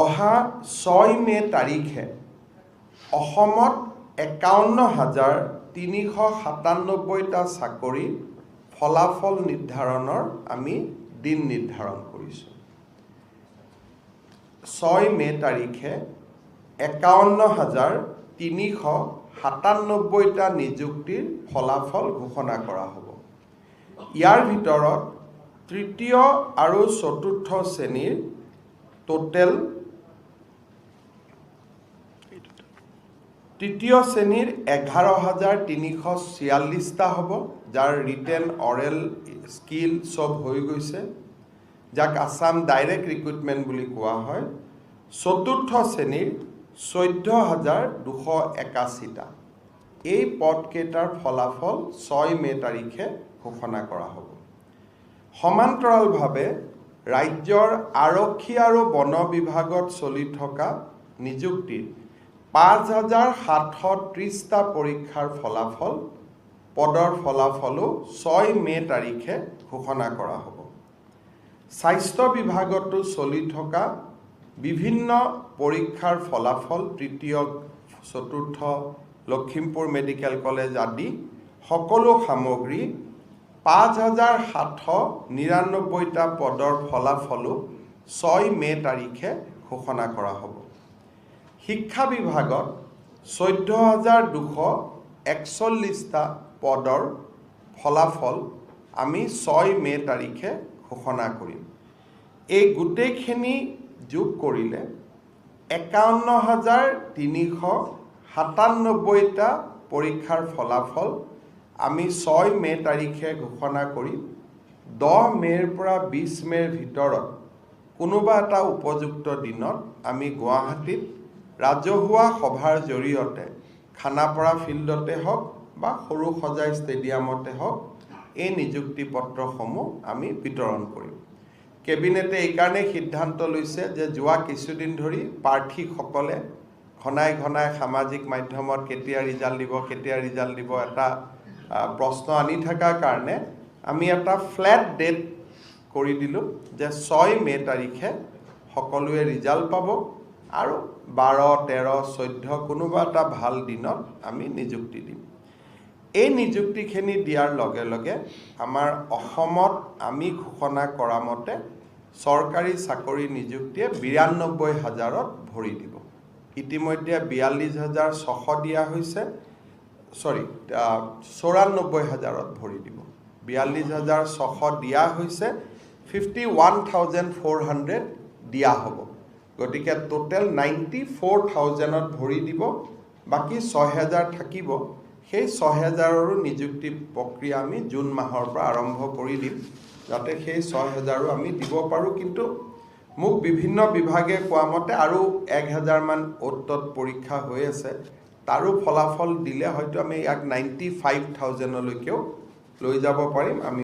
অহা 6 মে তাৰিখে অসমত ৫১,৩৯৭টা চাকৰি ফলাফল নিৰ্ধাৰণৰ আমি দিন নিৰ্ধাৰণ কৰিছোঁ। 6 মে তাৰিখে ৫১,৩৯৭টা নিযুক্তিৰ ফলাফল ঘোষণা কৰা হ'ব। ইয়াৰ ভিতৰত তৃতীয় আৰু চতুৰ্থ শ্ৰেণীৰ টোটেল তৃতীয় শ্ৰেণীৰ 11,৩৪৬টা হ'ব, যাৰ ৰিটেন অৰেল স্কিল সব হৈ গৈছে, যাক আসাম ডাইৰেক্ট ৰিক্ৰুটমেণ্ট বুলি কোৱা হয়। চতুৰ্থ শ্ৰেণীৰ 14,281টা। এই পদকেইটাৰ ফলাফল 6 মে তাৰিখে ঘোষণা কৰা হ'ব। সমান্তৰালভাৱে ৰাজ্যৰ আৰক্ষী আৰু বন বিভাগত চলি থকা নিযুক্তিৰ 5,730টা পৰীক্ষাৰ ফলাফল পদৰ ফলাফলো 6 মে তাৰিখে ঘোষণা কৰা হ'ব। স্বাস্থ্য বিভাগতো চলি থকা বিভিন্ন পৰীক্ষাৰ ফলাফল তৃতীয় চতুৰ্থ লখিমপুৰ মেডিকেল কলেজ আদি সকলো সামগ্ৰী 5,799টা পদৰ ফলাফলো 6 মে তাৰিখে ঘোষণা কৰা হ'ব। শিক্ষা বিভাগত 14,241টা পদৰ ফলাফল আমি 6 মে তাৰিখে ঘোষণা কৰিম। এই গোটেইখিনি যোগ কৰিলে 51,397টা পৰীক্ষাৰ ফলাফল আমি 6 মে তাৰিখে ঘোষণা কৰিম। 10 মেৰ পৰা 20 মেৰ ভিতৰত কোনোবা এটা উপযুক্ত দিনত আমি গুৱাহাটীত ৰাজহুৱা সভাৰ জৰিয়তে খানাপাৰা ফিল্ডতে হওক বা সৰু সজাই ষ্টেডিয়ামতে হওক এই নিযুক্তি পত্ৰসমূহ আমি বিতৰণ কৰিম। কেবিনেটে এইকাৰণে সিদ্ধান্ত লৈছে যে যোৱা কিছুদিন ধৰি প্ৰাৰ্থীসকলে ঘনাই ঘনাই সামাজিক মাধ্যমত কেতিয়া ৰিজাল্ট দিব এটা প্ৰশ্ন আনি থকাৰ কাৰণে আমি এটা ফ্লেট ডেট কৰি দিলোঁ যে 6 মে তাৰিখে সকলোৱে ৰিজাল্ট পাব আৰু 12, 13, 14 কোনোবা এটা ভাল দিনত আমি নিযুক্তি দিম। এই নিযুক্তিখিনি দিয়াৰ লগে লগে আমাৰ অসমত আমি ঘোষণা কৰা মতে চৰকাৰী চাকৰি নিযুক্তিয়ে 92,000ত ভৰি দিব। ইতিমধ্যে 42,600 দিয়া হৈছে, 94,000ত ভৰি দিব। 42,600 দিয়া হৈছে, 51,400 দিয়া হ'ব। গতিকে টোটেল 94,000ত ভৰি দিব, বাকী 6,000 থাকিব। সেই 6,000ৰো নিযুক্তি প্ৰক্ৰিয়া আমি জুন মাহৰ পৰা আৰম্ভ কৰি দিম, যাতে সেই 6,000ৰো আমি দিব পাৰোঁ। কিন্তু মোক বিভিন্ন বিভাগে কোৱা মতে আৰু 1,000মান অ'ত পৰীক্ষা হৈ আছে, তাৰো ফলাফল দিলে হয়তো আমি ইয়াক 95,000লৈকেও লৈ যাব পাৰিম। আমি